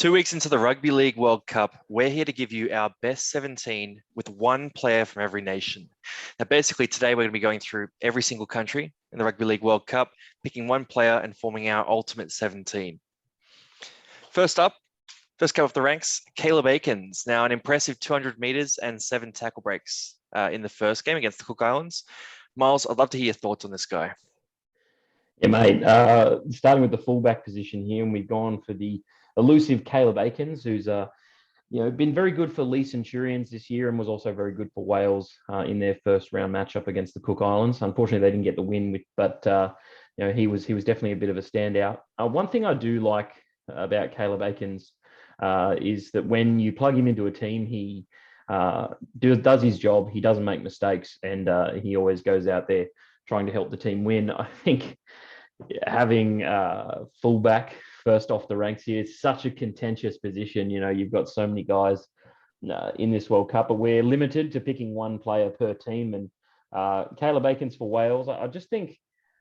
2 weeks into the Rugby League World Cup, we're here to give you our best 17 with one player from every nation. Now, basically, today we're going to be going through every single country in the Rugby League World Cup, picking one player and forming our ultimate 17. First up, first come off the ranks, Caleb Aikens. Now, an impressive 200 meters and 7 tackle breaks in the first game against the Cook Islands. Miles, I'd love to hear your thoughts on this guy. Yeah, mate. Starting with the fullback position here, and we've gone for the elusive Caleb Aikens, who's been very good for Lee Centurions this year and was also very good for Wales in their first round matchup against the Cook Islands. Unfortunately, they didn't get the win, but he was definitely a bit of a standout. One thing I do like about Caleb Aikens is that when you plug him into a team, he does his job. He doesn't make mistakes, and he always goes out there trying to help the team win. I think having fullback first off the ranks here is such a contentious position. You've got so many guys in this World Cup, but we're limited to picking one player per team. And Caleb Aikens for Wales, I just think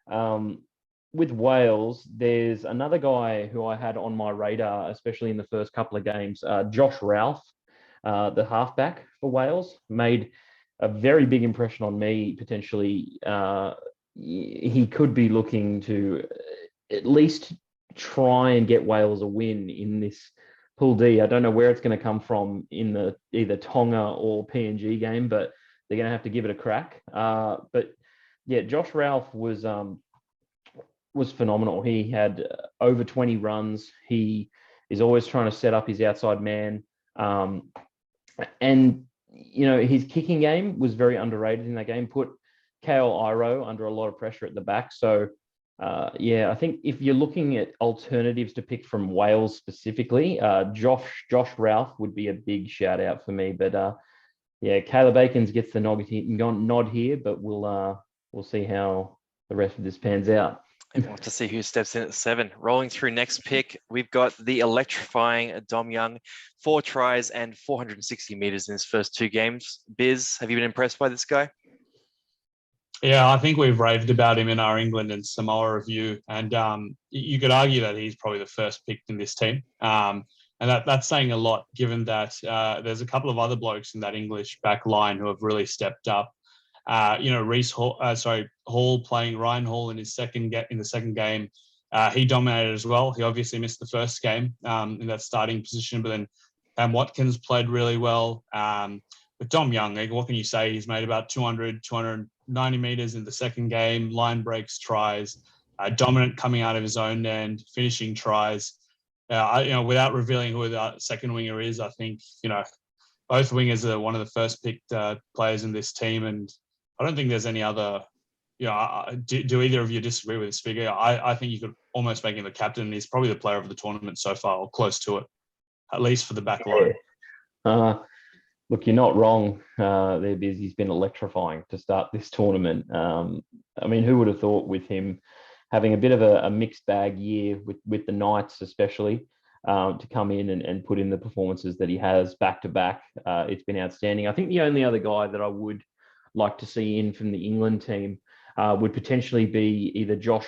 with Wales, there's another guy who I had on my radar, especially in the first couple of games, Josh Ralph, the halfback for Wales, made a very big impression on me. Potentially, he could be looking to at least try and get Wales a win in this Pool D. I don't know where it's going to come from in the either Tonga or PNG game, but they're going to have to give it a crack. But yeah, Josh Ralph was phenomenal. He had over 20 runs. He is always trying to set up his outside man. And his kicking game was very underrated in that game, put Kale Iro under a lot of pressure at the back. So I think if you're looking at alternatives to pick from Wales specifically, Josh Ralph would be a big shout out for me. But Caleb Aikens gets the nod here, but we'll see how the rest of this pans out. And we'll have to see who steps in at 7. Rolling through next pick, we've got the electrifying Dom Young, 4 tries and 460 meters in his first 2 games. Biz, have you been impressed by this guy? Yeah, I think we've raved about him in our England and Samoa review, and you could argue that he's probably the first picked in this team, and that's saying a lot, given that there's a couple of other blokes in that English back line who have really stepped up. Hall playing Ryan Hall in the second game, he dominated as well. He obviously missed the first game in that starting position, but then Watkins played really well. With Dom Young, what can you say? He's made about 290 meters in the second game, line breaks, tries, dominant coming out of his own end, finishing tries. Without revealing who the second winger is, I think, both wingers are one of the first picked players in this team. And I don't think there's any other, do either of you disagree with this figure? I think you could almost make him the captain. He's probably the player of the tournament so far, or close to it, at least for the back line. Look, you're not wrong there, Biz. He's been electrifying to start this tournament. Who would have thought with him having a bit of a mixed bag year with the Knights especially, to come in and put in the performances that he has back to back. It's been outstanding. I think the only other guy that I would like to see in from the England team would potentially be either Jack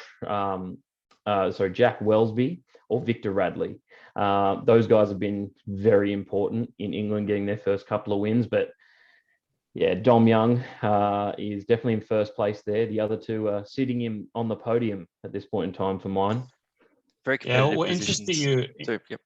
Welsby or Victor Radley. Those guys have been very important in England getting their first couple of wins. But yeah, Dom Young is definitely in first place there. The other two are sitting him on the podium at this point in time for mine. Very competitive positions.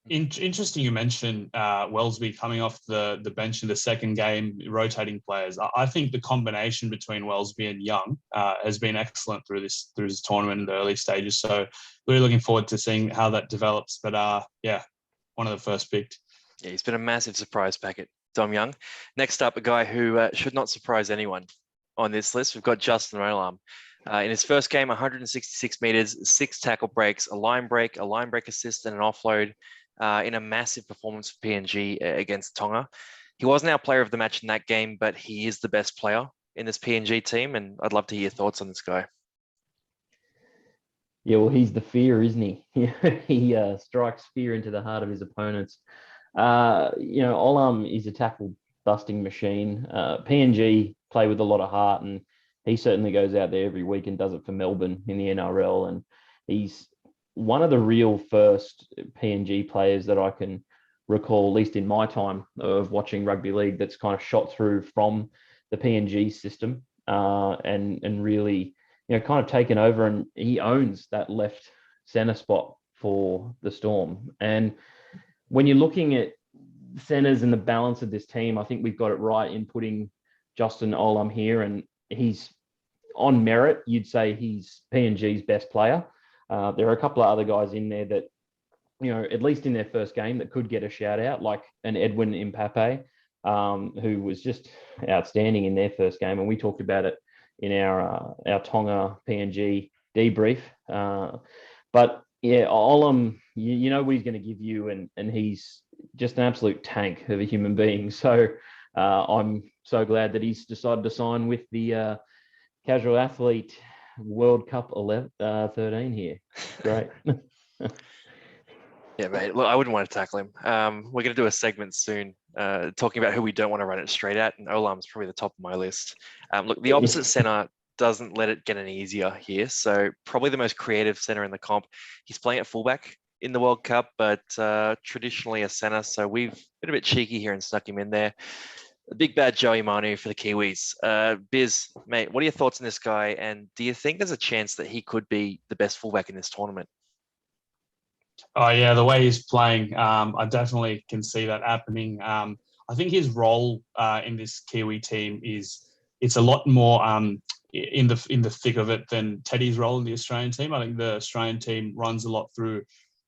Interesting you mentioned Welsby coming off the bench in the second game, rotating players. I think the combination between Welsby and Young has been excellent through this tournament in the early stages. So really looking forward to seeing how that develops. But one of the first picked. Yeah, he's been a massive surprise packet, Dom Young. Next up, a guy who should not surprise anyone on this list. We've got Justin Rolam. In his first game, 166 meters, 6 tackle breaks, a line break assist, and an offload in a massive performance for PNG against Tonga. He wasn't our player of the match in that game, but he is the best player in this PNG team, and I'd love to hear your thoughts on this guy. Yeah, well, he's the fear, isn't he? He strikes fear into the heart of his opponents. Olam is a tackle busting machine. PNG play with a lot of heart, and he certainly goes out there every week and does it for Melbourne in the NRL. And he's one of the real first PNG players that I can recall, at least in my time of watching rugby league, that's kind of shot through from the PNG system and really, kind of taken over, and he owns that left centre spot for the Storm. And when you're looking at centres and the balance of this team, I think we've got it right in putting Justin Olam here, and he's on merit. You'd say he's PNG's best player. There are a couple of other guys in there that, at least in their first game, that could get a shout out, like an Edwin Impape, who was just outstanding in their first game. And we talked about it in our Tonga PNG debrief. But yeah, Olam, you know what he's going to give you, and he's just an absolute tank of a human being. So I'm so glad that he's decided to sign with the Casual Athlete World Cup 13 here. Great. Yeah, mate. Look, I wouldn't want to tackle him. We're going to do a segment soon talking about who we don't want to run it straight at, and Olam's probably the top of my list. Look, the opposite centre doesn't let it get any easier here. So probably the most creative centre in the comp. He's playing at fullback in the World Cup, but traditionally a centre. So we've been a bit cheeky here and snuck him in there. The big bad Joey Manu for the Kiwis. Biz, mate, what are your thoughts on this guy? And do you think there's a chance that he could be the best fullback in this tournament? Oh yeah, the way he's playing, I definitely can see that happening. I think his role in this Kiwi team it's a lot more in the thick of it than Teddy's role in the Australian team. I think the Australian team runs a lot through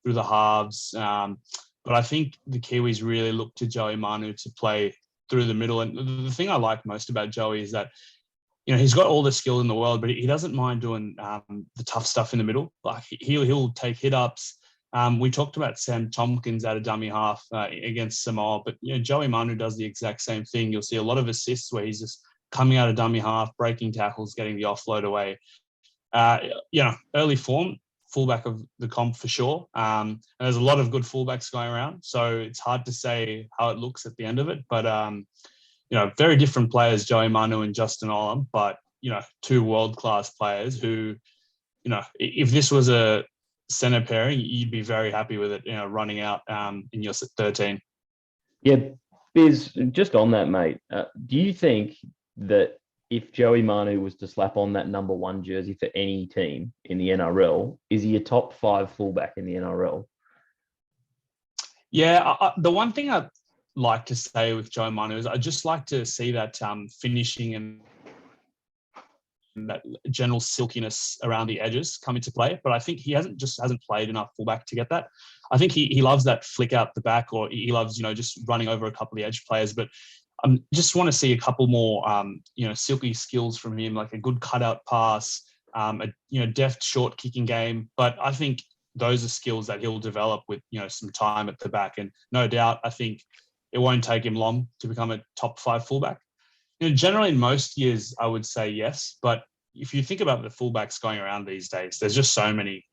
the halves, but I think the Kiwis really look to Joey Manu to play through the middle. And the thing I like most about Joey is that, he's got all the skill in the world, but he doesn't mind doing the tough stuff in the middle. Like he'll take hit ups. We talked about Sam Tompkins at a dummy half against Samoa, but Joey Manu does the exact same thing. You'll see a lot of assists where he's just coming out of dummy half, breaking tackles, getting the offload away. Early form, fullback of the comp for sure. And there's a lot of good fullbacks going around, so it's hard to say how it looks at the end of it. But very different players, Joey Manu and Justin Olam, but two world-class players who, if this was a centre pairing, you'd be very happy with it, running out in your 13. Yeah, Biz, just on that, mate, do you think that if Joey Manu was to slap on that number 1 jersey for any team in the NRL, is he a top 5 fullback in the NRL? Yeah, the one thing I'd like to say with Joey Manu is I just like to see that finishing and that general silkiness around the edges come into play. But I think he hasn't played enough fullback to get that. I think he loves that flick out the back, or he loves, just running over a couple of the edge players. But I just want to see a couple more, silky skills from him, like a good cutout pass, a deft short kicking game. But I think those are skills that he'll develop with, some time at the back. And no doubt, I think it won't take him long to become a top 5 fullback. Generally in most years, I would say yes. But if you think about the fullbacks going around these days, there's just so many,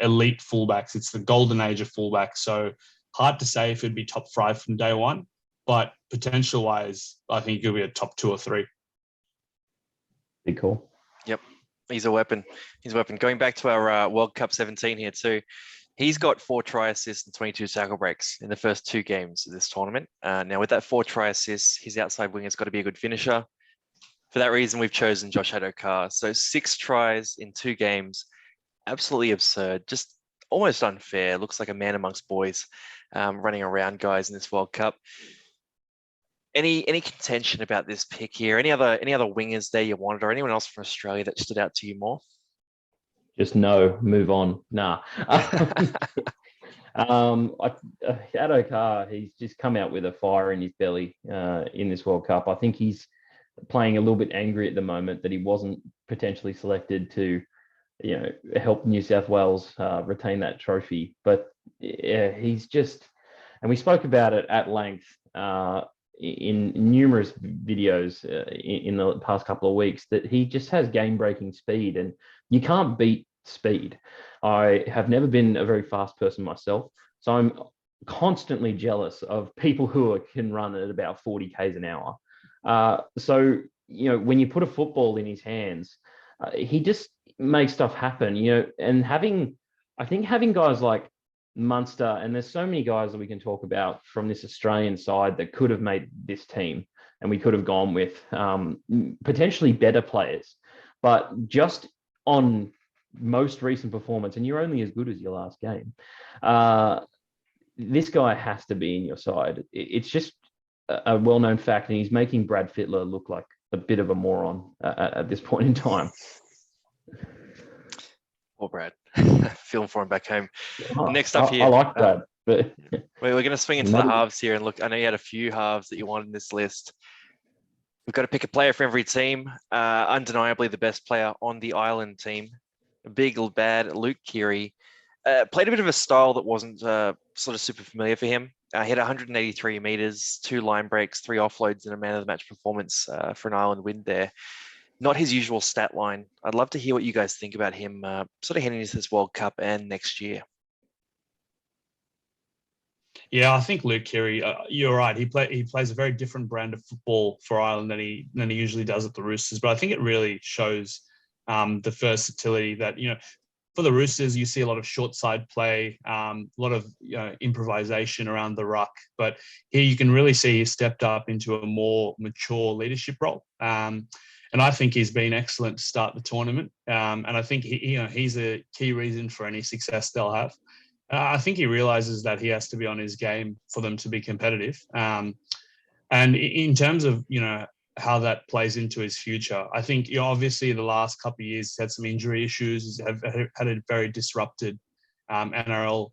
elite fullbacks. It's the golden age of fullbacks. So hard to say if it'd be top 5 from day one. But potential-wise, I think he'll be a top 2 or 3. Be cool. Yep, he's a weapon. Going back to our World Cup 17 here too, he's got 4 try assists and 22 tackle breaks in the first 2 games of this tournament. Now, with that 4 try assists, his outside wing has got to be a good finisher. For that reason, we've chosen Josh Addo-Carr. So 6 tries in 2 games, absolutely absurd, just almost unfair. Looks like a man amongst boys running around guys in this World Cup. Any contention about this pick here? Any other wingers there you wanted, or anyone else from Australia that stood out to you more? Just no, move on. Nah. Addo-Carr, he's just come out with a fire in his belly in this World Cup. I think he's playing a little bit angry at the moment that he wasn't potentially selected to, help New South Wales retain that trophy. But yeah, he's just, and we spoke about it at length in numerous videos in the past couple of weeks, that he just has game-breaking speed, and you can't beat speed. I have never been a very fast person myself, so I'm constantly jealous of people who can run at about 40 k's an hour. So when you put a football in his hands, he just makes stuff happen. And having, I think having guys like Munster, and there's so many guys that we can talk about from this Australian side that could have made this team, and we could have gone with potentially better players. But just on most recent performance, and you're only as good as your last game, this guy has to be in your side. It's just a well-known fact, and he's making Brad Fittler look like a bit of a moron at this point in time. Poor Brad. Feeling for him back home. Oh, Next up here. I like Brad, but we're going to swing into the halves here and look. I know you had a few halves that you wanted in this list. We've got to pick a player for every team. Undeniably the best player on the island team. Big bad Luke Keary. Played a bit of a style that wasn't sort of super familiar for him. He had 183 meters, 2 line breaks, 3 offloads, and a man of the match performance for an island win there. Not his usual stat line. I'd love to hear what you guys think about him sort of heading into this World Cup and next year. Yeah, I think Luke Keary, you're right. He plays a very different brand of football for Ireland than he usually does at the Roosters. But I think it really shows the versatility that, for the Roosters, you see a lot of short side play, a lot of improvisation around the ruck. But here you can really see he stepped up into a more mature leadership role. And I think he's been excellent to start the tournament. And I think he's a key reason for any success they'll have. I think he realizes that he has to be on his game for them to be competitive. And in terms of, how that plays into his future, I think, obviously the last couple of years he's had some injury issues, he's had a very disrupted NRL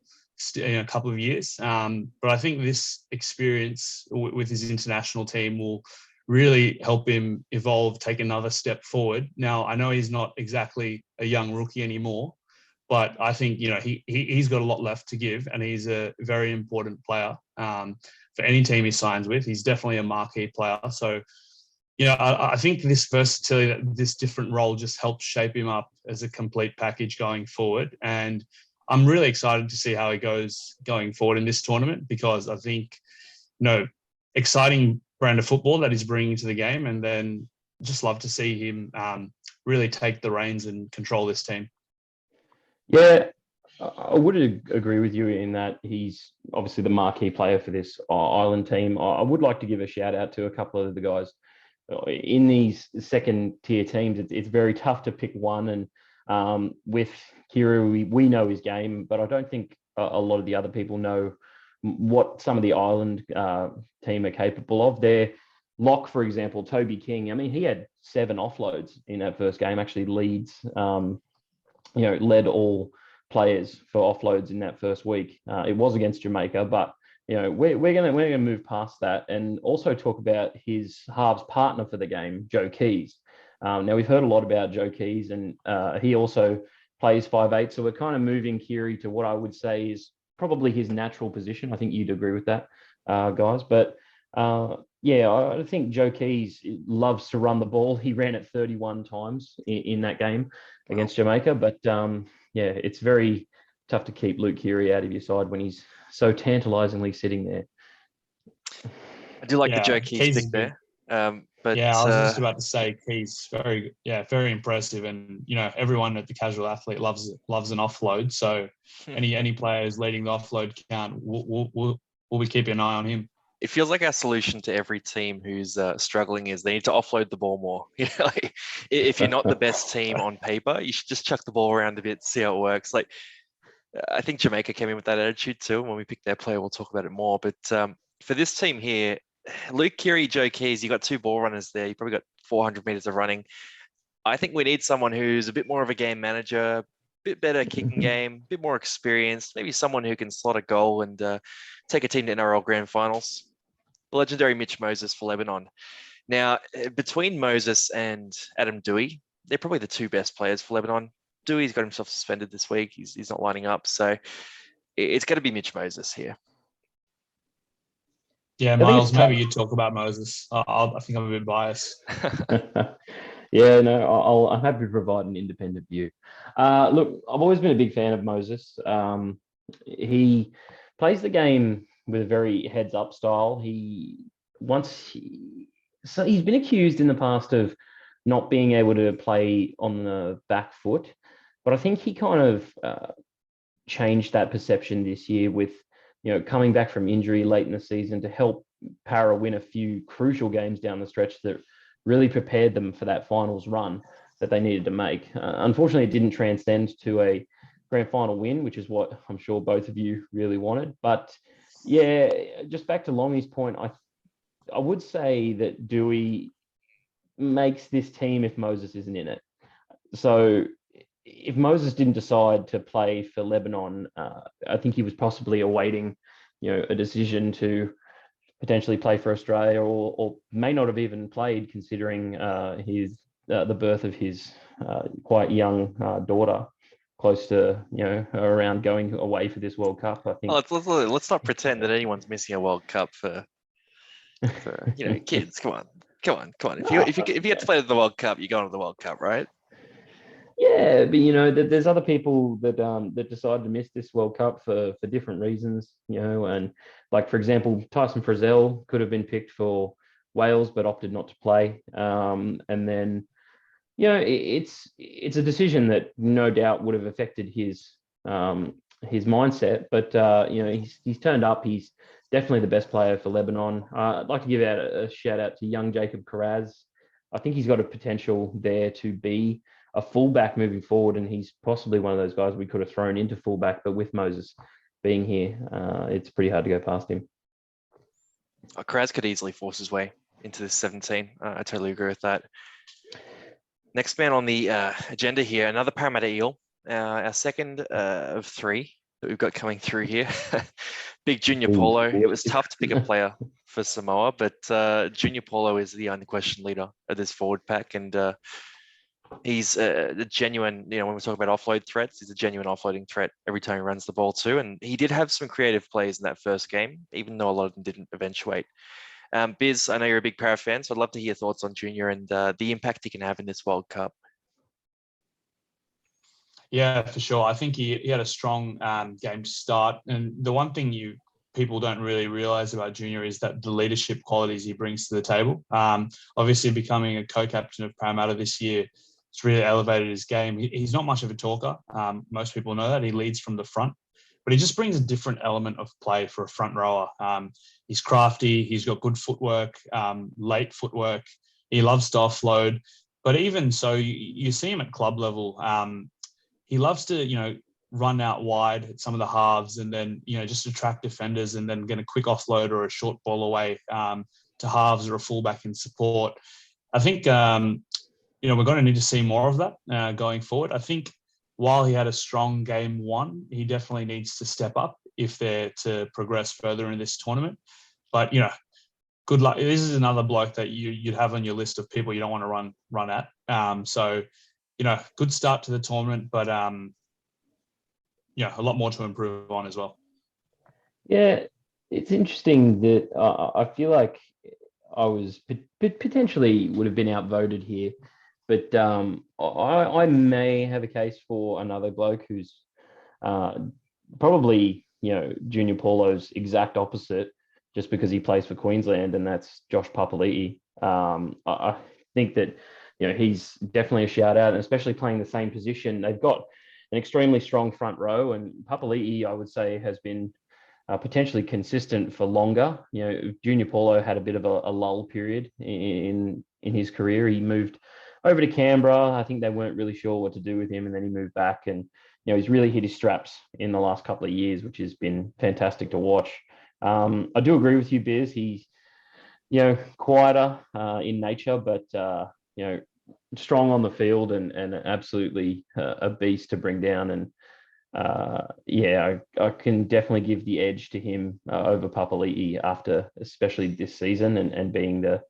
a couple of years. But I think this experience with his international team will really help him evolve, take another step forward. Now, I know he's not exactly a young rookie anymore, but I think, he's got a lot left to give, and he's a very important player for any team he signs with. He's definitely a marquee player. So, I think this versatility, this different role just helps shape him up as a complete package going forward. And I'm really excited to see how he goes going forward in this tournament, because I think, exciting brand of football that he's bringing to the game, and then just love to see him really take the reins and control this team. Yeah, I would agree with you in that he's obviously the marquee player for this island team. I would like to give a shout out to a couple of the guys in these second tier teams. It's very tough to pick one, and with Keary, we know his game, but I don't think a lot of the other people know what some of the island team are capable of. Their lock, for example, Toby King, I mean, he had 7 offloads in that first game, actually leads, led all players for offloads in that first week. It was against Jamaica, but we're gonna move past that and also talk about his halves partner for the game, Joe Keys. Now we've heard a lot about Joe Keys, and he also plays 5'8", so we're kind of moving Keary to what I would say is probably his natural position. I think you'd agree with that, guys. But I think Joe Keys loves to run the ball. He ran it 31 times in that game against Jamaica. But it's very tough to keep Luke Keary out of your side when he's so tantalisingly sitting there. I do like the Joe Keys pick there. But I was just about to say Keys, very impressive, and everyone at the Casual Athlete loves an offload. So any players leading the offload count, we'll be keeping an eye on him. It feels like our solution to every team who's struggling is they need to offload the ball more. Like, if you're not the best team on paper, you should just chuck the ball around a bit, see how it works. Like, I think Jamaica came in with that attitude too. When we pick their player, we'll talk about it more. But for this team here, Luke Keary, Joe Keys, you got 2 ball runners there. You probably got 400 meters of running. I think we need someone who's a bit more of a game manager, a bit better kicking game, a bit more experienced, maybe someone who can slot a goal and take a team to NRL grand finals. The legendary Mitch Moses for Lebanon. Now, between Moses and Adam Doueihi, they're probably the 2 best players for Lebanon. Doueihi's got himself suspended this week. He's not lining up. So it's going to be Mitch Moses here. Yeah, Miles, maybe you talk about Moses. I think I'm a bit biased. I'm happy to provide an independent view. Look, I've always been a big fan of Moses. He plays the game with a very heads-up style. He's been accused in the past of not being able to play on the back foot, but I think he kind of changed that perception this year with, coming back from injury late in the season to help Para win a few crucial games down the stretch that really prepared them for that finals run that they needed to make. Unfortunately, it didn't transcend to a grand final win, which is what I'm sure both of you really wanted. But yeah, just back to Longie's point, I would say that Dewey makes this team if Moses isn't in it. So if Moses didn't decide to play for Lebanon, I think he was possibly awaiting, a decision to potentially play for Australia, or may not have even played, considering the birth of his quite young daughter, close to around going away for this World Cup. I think. Let's not pretend that anyone's missing a World Cup for kids. Come on. If you get to play the World Cup, you go to the World Cup, right? Yeah, but there's other people that decide to miss this World Cup for different reasons, and like, for example, Tyson Frizzell could have been picked for Wales but opted not to play, and then it's a decision that no doubt would have affected his mindset, but he's turned up. He's definitely the best player for Lebanon. I'd like to give out a shout out to young Jacob Karaz. I think he's got a potential there to be a fullback moving forward, and he's possibly one of those guys we could have thrown into fullback, but with Moses being here, it's pretty hard to go past him. Karaz could easily force his way into this 17. I totally agree with that. Next man on the agenda here, another Parramatta Eel, our second of three that we've got coming through here. Big Junior Paulo. It was tough to pick a player for Samoa, but Junior Paulo is the unquestioned leader of this forward pack, and he's a genuine, when we talk about offload threats, he's a genuine offloading threat every time he runs the ball too. And he did have some creative plays in that first game, even though a lot of them didn't eventuate. Biz, I know you're a big Para fan, so I'd love to hear your thoughts on Junior and the impact he can have in this World Cup. Yeah, for sure. I think he had a strong game to start. And the one thing people don't really realize about Junior is that the leadership qualities he brings to the table. Obviously, becoming a co-captain of Parramatta this year, it's really elevated his game. He's not much of a talker. Most people know that. He leads from the front, but he just brings a different element of play for a front rower. He's crafty. He's got good footwork, late footwork. He loves to offload. But even so, you see him at club level. He loves to, run out wide at some of the halves and then, just attract defenders and then get a quick offload or a short ball away to halves or a fullback in support. I think, we're going to need to see more of that going forward. I think while he had a strong game one, he definitely needs to step up if they're to progress further in this tournament. But, good luck. This is another bloke that you'd have on your list of people you don't want to run at. So, good start to the tournament, but, a lot more to improve on as well. Yeah, it's interesting that I feel like I was potentially would have been outvoted here. But I may have a case for another bloke who's probably, Junior Paulo's exact opposite, just because he plays for Queensland, and that's Josh Papali'i. I think that, he's definitely a shout out, and especially playing the same position. They've got an extremely strong front row, and Papali'i, I would say, has been potentially consistent for longer. Junior Paulo had a bit of a lull period in his career. He moved over to Canberra. I think they weren't really sure what to do with him, and then he moved back, and he's really hit his straps in the last couple of years, which has been fantastic to watch. I do agree with you, Biz. He's quieter in nature, but strong on the field and absolutely a beast to bring down. And I can definitely give the edge to him over Papali'i after, especially this season, and being the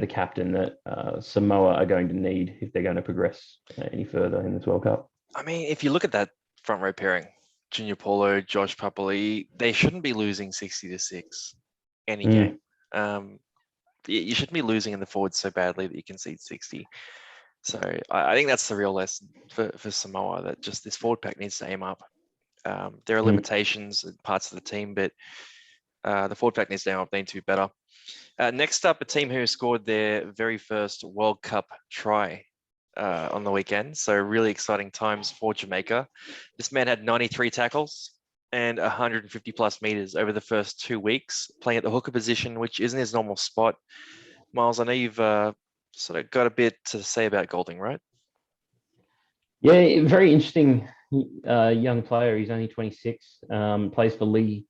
captain that Samoa are going to need if they're going to progress any further in this World Cup. I mean, if you look at that front row pairing, Junior Paulo, Josh Papali'i, they shouldn't be losing 60-6 any game. You shouldn't be losing in the forwards so badly that you concede 60. So I think that's the real lesson for Samoa, that just this forward pack needs to aim up. There are limitations in parts of the team, but the forward pack needs to aim up. They need to be better. Next up, a team who scored their very first World Cup try on the weekend. So really exciting times for Jamaica. This man had 93 tackles and 150 plus meters over the first 2 weeks, playing at the hooker position, which isn't his normal spot. Miles, I know you've sort of got a bit to say about Golding, right? Yeah, very interesting young player. He's only 26, plays for Lee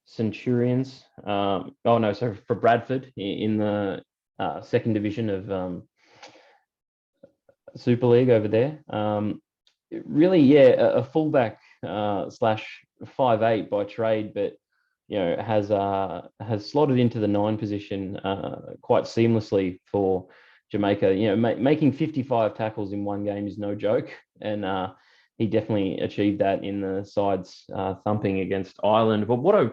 Centurions. For Bradford in the second division of Super League over there. Really, yeah, a fullback slash 5'8" by trade, but has slotted into the 9 position quite seamlessly for Jamaica. Making 55 tackles in one game is no joke, and he definitely achieved that in the side's thumping against Ireland. But what I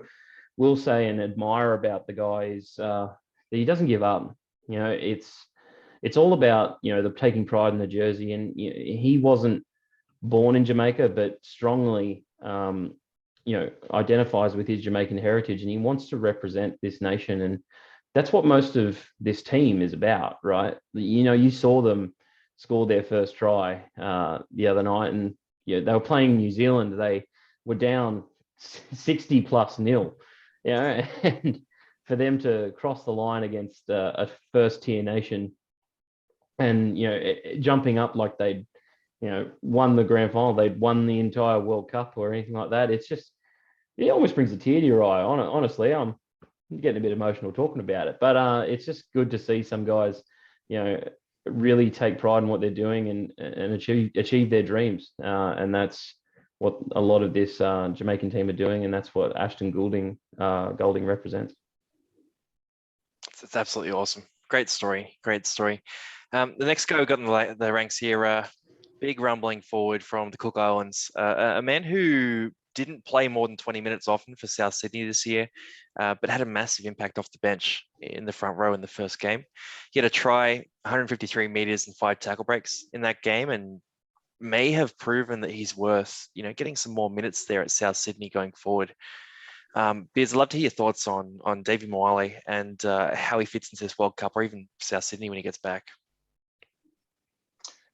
will say and admire about the guy is that he doesn't give up. It's all about the taking pride in the jersey, and he wasn't born in Jamaica, but strongly identifies with his Jamaican heritage, and he wants to represent this nation. And that's what most of this team is about, right? You saw them score their first try the other night, and they were playing New Zealand. They were down 60 plus nil, and for them to cross the line against a first tier nation and jumping up like they'd won the grand final, they'd won the entire World Cup or anything like that. It almost brings a tear to your eye. Honestly, I'm getting a bit emotional talking about it, but it's just good to see some guys, really take pride in what they're doing and achieve their dreams. And that's what a lot of this Jamaican team are doing, and that's what Ashton Golding represents. It's absolutely awesome. Great story. The next guy we got in the ranks here, big rumbling forward from the Cook Islands, a man who didn't play more than 20 minutes often for South Sydney this year, but had a massive impact off the bench in the front row in the first game. He had a try, 153 meters and 5 tackle breaks in that game, and may have proven that he's worth, getting some more minutes there at South Sydney going forward. Beers, I'd love to hear your thoughts on Davey Moale and how he fits into this World Cup, or even South Sydney when he gets back.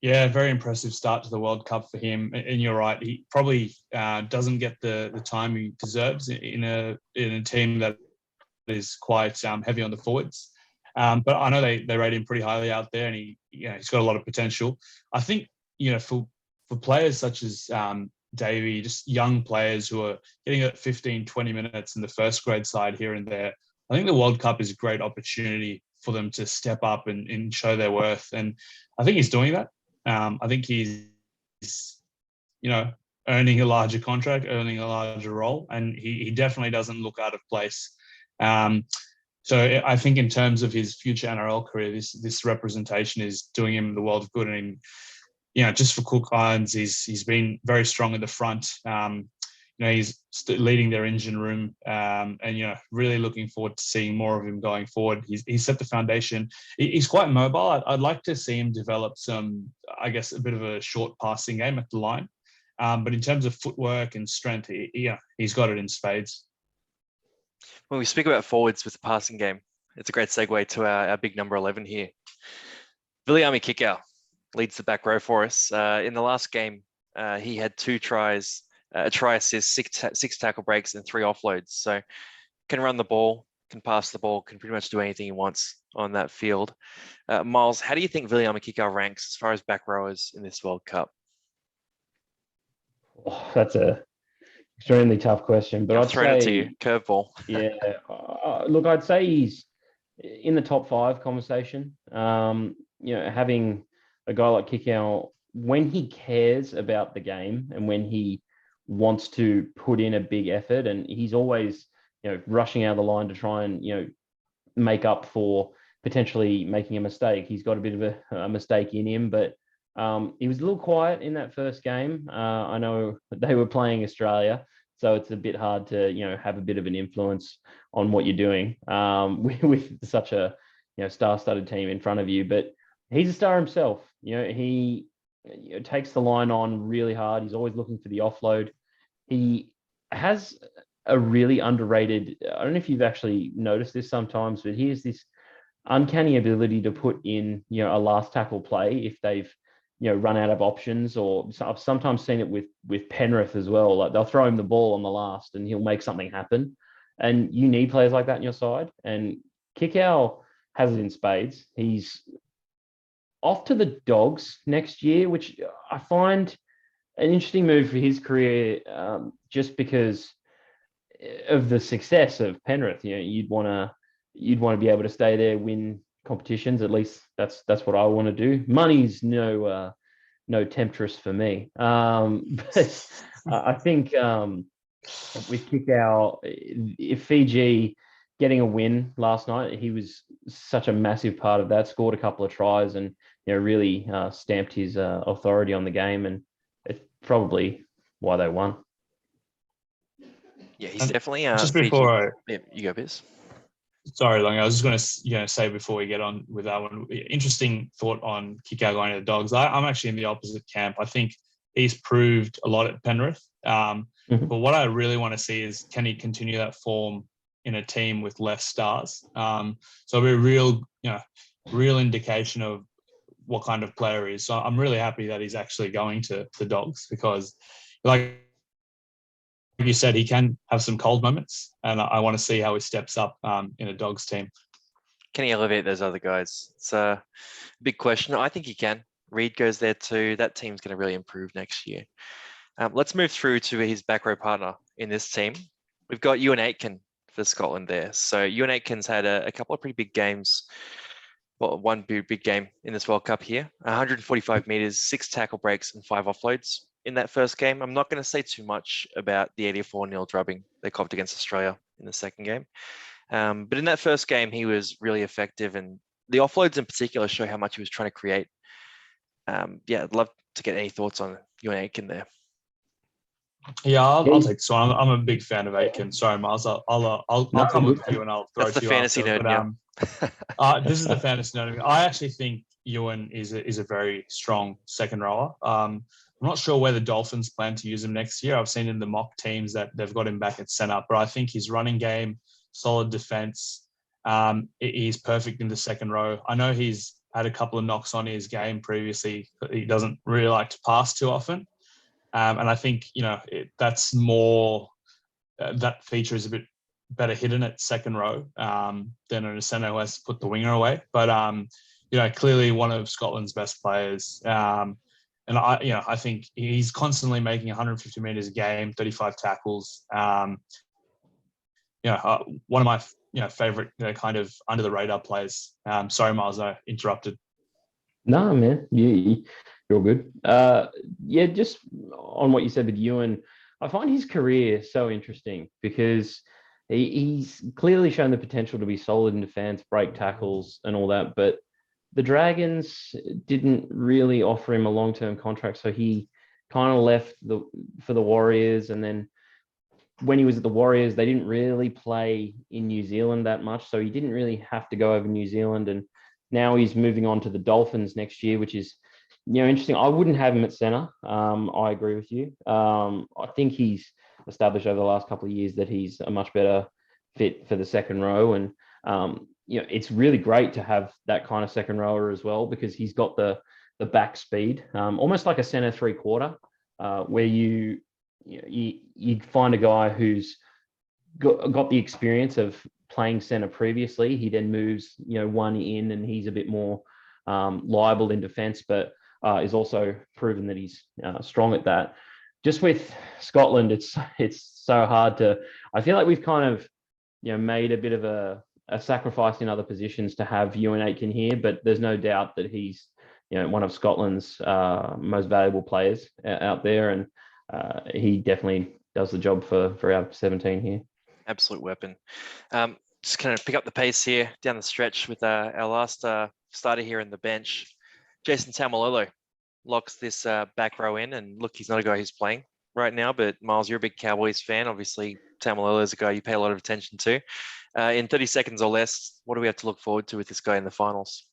Yeah, very impressive start to the World Cup for him. And you're right, he probably doesn't get the time he deserves in a team that is quite heavy on the forwards. But I know they rate him pretty highly out there, and he's got a lot of potential. I think for players such as Davey, just young players who are getting at 15, 20 minutes in the first grade side here and there, I think the World Cup is a great opportunity for them to step up and show their worth. And I think he's doing that. I think he's, earning a larger contract, earning a larger role, and he definitely doesn't look out of place. So I think in terms of his future NRL career, this representation is doing him the world of good. And just for Cook Islands, he's been very strong in the front. He's leading their engine room, and really looking forward to seeing more of him going forward. He's set the foundation. He's quite mobile. I'd like to see him develop some, I guess, a bit of a short passing game at the line. But in terms of footwork and strength, he's got it in spades. When we speak about forwards with the passing game, it's a great segue to our big number 11 here. Viliami Kikau leads the back row for us. In the last game, he had 2 tries, a try assist, 6 tackle breaks, and 3 offloads. So can run the ball, can pass the ball, can pretty much do anything he wants on that field. Miles, how do you think Viliami Kikau ranks as far as back rowers in this World Cup? Oh, that's a extremely tough question, but I've thrown it to you, curveball. Yeah, look, I'd say he's in the top 5 conversation. Having a guy like Kikau, when he cares about the game and when he wants to put in a big effort, and he's always, rushing out of the line to try and, make up for potentially making a mistake. He's got a bit of a mistake in him, but he was a little quiet in that first game. I know they were playing Australia, so it's a bit hard to, have a bit of an influence on what you're doing with such a, star-studded team in front of you. But he's a star himself. He takes the line on really hard. He's always looking for the offload. He has a really underrated, I don't know if you've actually noticed this sometimes, but he has this uncanny ability to put in, a last tackle play if they've run out of options. Or I've sometimes seen it with Penrith as well. Like they'll throw him the ball on the last and he'll make something happen. And you need players like that in your side. And Kikau has it in spades. He's off to the Dogs next year, which I find an interesting move for his career, just because of the success of Penrith. You'd want to be able to stay there, win competitions. At least that's what I want to do. Money's no temptress for me. But I think with Kikau, if Fiji getting a win last night, he was such a massive part of that. Scored a couple of tries and really stamped his authority on the game, and it's probably why they won. Yeah, he's definitely just before you go, Biz. Sorry, Long. I was just going to say before we get on with that one, interesting thought on Kikau going to the Dogs. I'm actually in the opposite camp. I think he's proved a lot at Penrith. But what I really want to see is, can he continue that form in a team with less stars? So it'll be a real indication of what kind of player he is. So I'm really happy that he's actually going to the Dogs, because like you said, he can have some cold moments, and I want to see how he steps up in a Dogs team. Can he elevate those other guys? It's a big question. I think he can. Reid goes there too. That team's going to really improve next year. Let's move through to his back row partner in this team. We've got Ewan Aitken for Scotland there. So Ewan Aitken's had a couple of pretty big games. Well, one big game in this World Cup here. 145 meters, 6 tackle breaks, and 5 offloads in that first game. I'm not going to say too much about the 84-0 drubbing they copped against Australia in the second game. But in that first game, he was really effective, and the offloads in particular show how much he was trying to create. I'd love to get any thoughts on Ewan Aitken there. Yeah, I'll take this one. I'm a big fan of Aitken. Sorry, Miles. I'll come with you and I'll throw That's to the you fantasy after. nerd. This is the fantasy nerd. I actually think Ewan is a very strong second rower. I'm not sure where the Dolphins plan to use him next year. I've seen in the mock teams that they've got him back at centre, but I think his running game, solid defence, he's perfect in the second row. I know he's had a couple of knocks on his game previously. He doesn't really like to pass too often. And I think, that's more, that feature is a bit better hidden at second row than in a centre who has to put the winger away. But, clearly one of Scotland's best players. And I think he's constantly making 150 metres a game, 35 tackles. One of my, favourite, kind of under the radar players. Sorry, Miles, I interrupted. No, man, you're good. Just on what you said with Ewan, I find his career so interesting because he's clearly shown the potential to be solid in defence, break tackles and all that, but the Dragons didn't really offer him a long-term contract, so he kind of left for the Warriors, and then when he was at the Warriors, they didn't really play in New Zealand that much, so he didn't really have to go over New Zealand, and now he's moving on to the Dolphins next year, which is interesting. I wouldn't have him at centre. I agree with you. I think he's established over the last couple of years that he's a much better fit for the second row, and it's really great to have that kind of second rower as well, because he's got the back speed, almost like a centre 3/4, where you find a guy who's got the experience of playing centre previously. He then moves one in, and he's a bit more liable in defence, but is also proven that he's strong at that. Just with Scotland, it's so hard to. I feel like we've kind of made a bit of a sacrifice in other positions to have Ewan Aitken here, but there's no doubt that he's one of Scotland's most valuable players out there, and he definitely does the job for our 17 here. Absolute weapon. Just kind of pick up the pace here down the stretch with our last starter here in the bench. Jason Taumalolo locks this back row in, and look, he's not a guy who's playing right now, but Miles, you're a big Cowboys fan. Obviously, Taumalolo is a guy you pay a lot of attention to. In 30 seconds or less, what do we have to look forward to with this guy in the finals?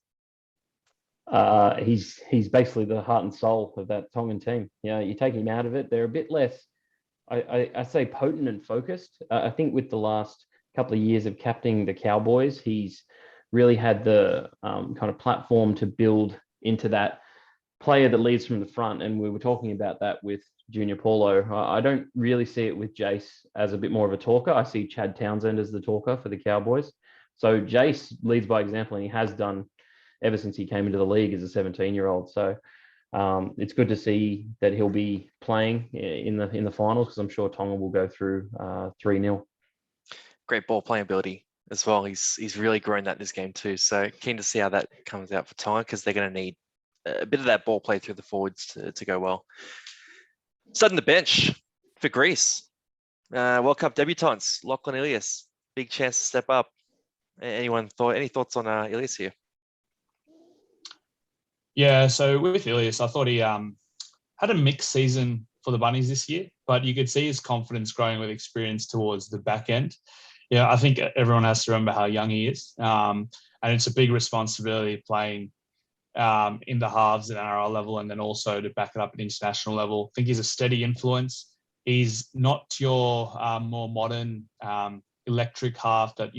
He's basically the heart and soul of that Tongan team. You take him out of it, they're a bit less, I say, potent and focused. I think with the last couple of years of captaining the Cowboys, he's really had the kind of platform to build into that player that leads from the front, and we were talking about that with Junior Paulo. I don't really see it with Jace as a bit more of a talker. I see Chad Townsend as the talker for the Cowboys. So Jace leads by example, and he has done ever since he came into the league as a 17-year-old. So it's good to see that he'll be playing in the finals, because I'm sure Tonga will go through 3-0. Great ball playing ability as well. He's really grown that in this game too. So keen to see how that comes out for Tonga, because they're going to need a bit of that ball play through the forwards to go well. Starting the bench for Greece. World Cup debutants, Lachlan Ilias. Big chance to step up. Any thoughts on Ilias here? Yeah, so with Ilias, I thought he had a mixed season for the Bunnies this year, but you could see his confidence growing with experience towards the back end. Yeah, I think everyone has to remember how young he is. And it's a big responsibility playing in the halves at NRL level, and then also to back it up at international level. I think he's a steady influence. He's not your more modern electric half that,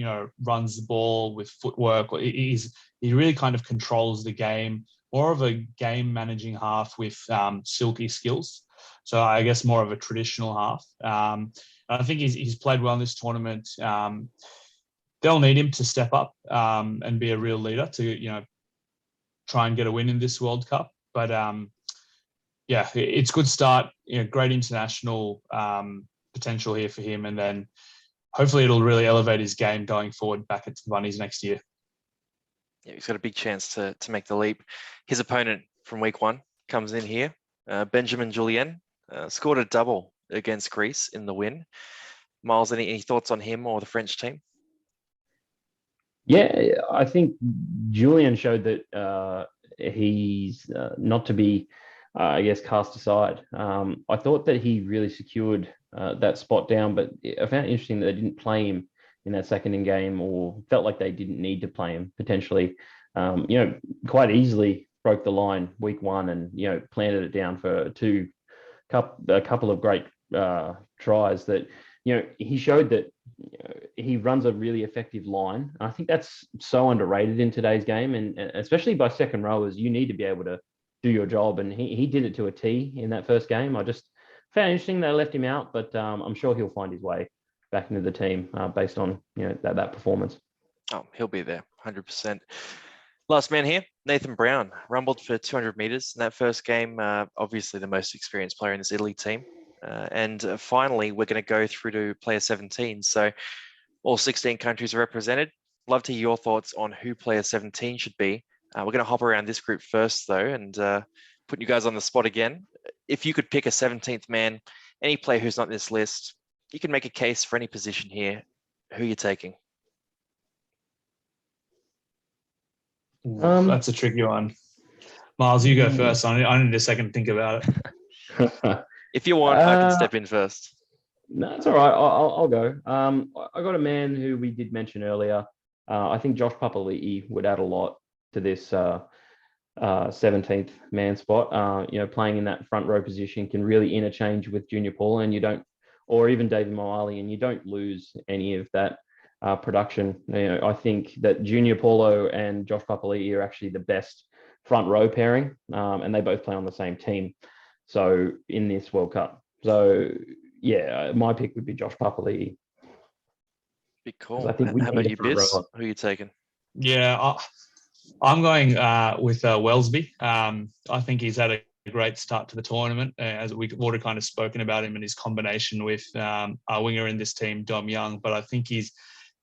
runs the ball with footwork. He really kind of controls the game, more of a game managing half with silky skills. So I guess more of a traditional half. I think he's played well in this tournament. They'll need him to step up and be a real leader to, try and get a win in this World Cup. But yeah, it's a good start. Great international potential here for him, and then hopefully it'll really elevate his game going forward back into the Bunnies next year. Yeah, he's got a big chance to make the leap. His opponent from week 1 comes in here. Benjamin Julien scored a double against Greece in the win. Miles, any thoughts on him or the French team? Yeah, I think Julian showed that he's not to be, cast aside. I thought that he really secured that spot down, but I found it interesting that they didn't play him in that second game, or felt like they didn't need to play him potentially. Quite easily broke the line week 1 and, planted it down for a couple of great tries that, he showed that he runs a really effective line. I think that's so underrated in today's game, and especially by second rowers. You need to be able to do your job, and he did it to a T in that first game. I just found it interesting they left him out, but I'm sure he'll find his way back into the team based on that performance. Oh, he'll be there, 100%. Last man here, Nathan Brown, rumbled for 200 meters in that first game. Obviously the most experienced player in this Italy team. And finally, we're going to go through to player 17. So all 16 countries are represented. Love to hear your thoughts on who player 17 should be. We're going to hop around this group first, though, and put you guys on the spot again. If you could pick a 17th man, any player who's not in this list, you can make a case for any position here. Who are you taking? That's a tricky one. Miles, you go first. I need a second to think about it. If you want, I can step in first. No, it's all right. I'll go. I got a man who we did mention earlier. I think Josh Papali'i would add a lot to this 17th man spot. Playing in that front row position can really interchange with Junior Paulo, and or even David Moali, and you don't lose any of that production. I think that Junior Paulo and Josh Papali'i are actually the best front row pairing, and they both play on the same team. So in this World Cup, yeah, my pick would be Josh Papali'i. Be cool. I think how about you, Biz? Who are you taking? Yeah, I'm going with Wellesby. I think he's had a great start to the tournament, as we've already kind of spoken about him and his combination with our winger in this team, Dom Young. But I think he's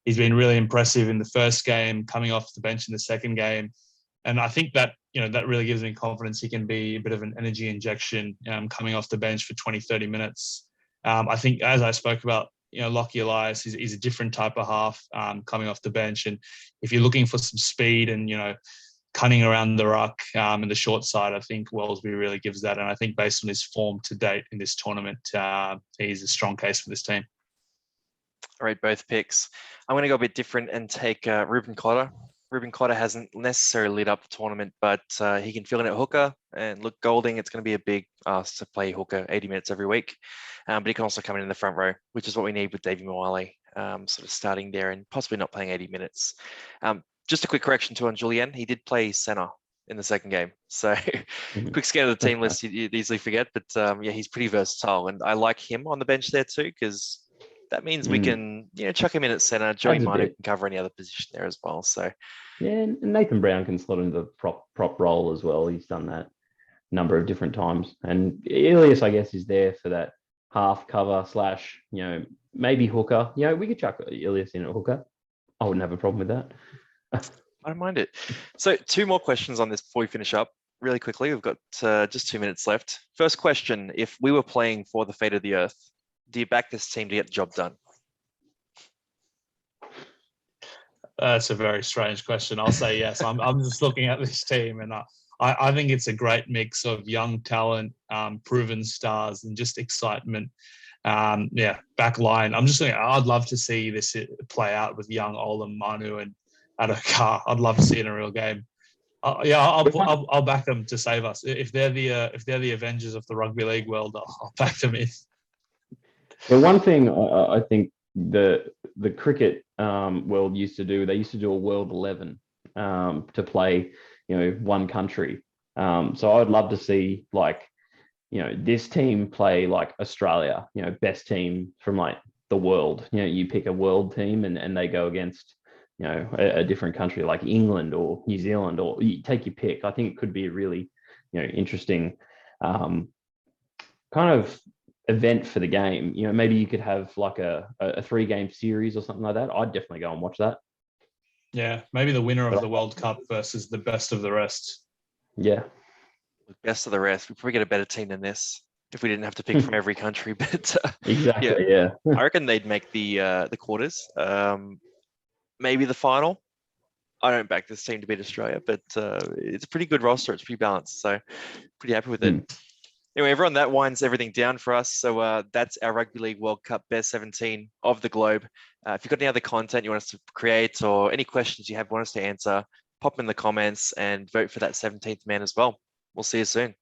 been really impressive in the first game, coming off the bench in the second game. And I think that, that really gives me confidence he can be a bit of an energy injection coming off the bench for 20, 30 minutes. I think, as I spoke about, Lachie Elias, he's a different type of half coming off the bench. And if you're looking for some speed and, cutting around the ruck and the short side, I think Wellesby really gives that. And I think based on his form to date in this tournament, he's a strong case for this team. All right, both picks. I'm going to go a bit different and take Ruben Cotter. Ruben Cotter hasn't necessarily lit up the tournament, but he can fill in at hooker. And look, Golding, it's going to be a big ask to play hooker 80 minutes every week. But he can also come in the front row, which is what we need with Davey Moale, sort of starting there and possibly not playing 80 minutes. Just a quick correction too on Julien. He did play centre in the second game. So quick scan of the team list, you'd easily forget. But yeah, he's pretty versatile. And I like him on the bench there too, because that means we can, chuck him in at center. Joey Manu can cover any other position there as well. So yeah, and Nathan Brown can slot into the prop role as well. He's done that a number of different times. And Elias, I guess, is there for that half cover / maybe hooker. We could chuck Elias in at hooker. I wouldn't have a problem with that. I don't mind it. So 2 more questions on this before we finish up. Really quickly, we've got just 2 minutes left. First question, if we were playing for the fate of the earth, do you back this team to get the job done? That's a very strange question. I'll say yes. I'm just looking at this team, and I think it's a great mix of young talent, proven stars, and just excitement. Back line. I'd love to see this play out with young Olam, Manu, and Addo-Carr. I'd love to see it in a real game. I'll back them to save us. If they're the Avengers of the rugby league world, I'll back them in. Well, one thing I think the cricket world used to do, they used to do a World 11 to play, one country. So I'd love to see this team play like Australia, best team from like the world. You pick a world team and they go against, a different country like England or New Zealand, or you take your pick. I think it could be a really, interesting kind of event for the game. Maybe you could have like a 3-game series or something like that. I'd definitely go and watch that. Yeah, maybe the winner of the World Cup versus the best of the rest. Yeah. Best of the rest. We'd probably get a better team than this if we didn't have to pick from every country. But exactly, yeah. I reckon they'd make the quarters. Maybe the final. I don't back this team to beat Australia, but it's a pretty good roster. It's pretty balanced, so pretty happy with it. Anyway, everyone, that winds everything down for us. So that's our Rugby League World Cup Best 17 of the globe. If you've got any other content you want us to create or any questions you want us to answer, pop them in the comments and vote for that 17th man as well. We'll see you soon.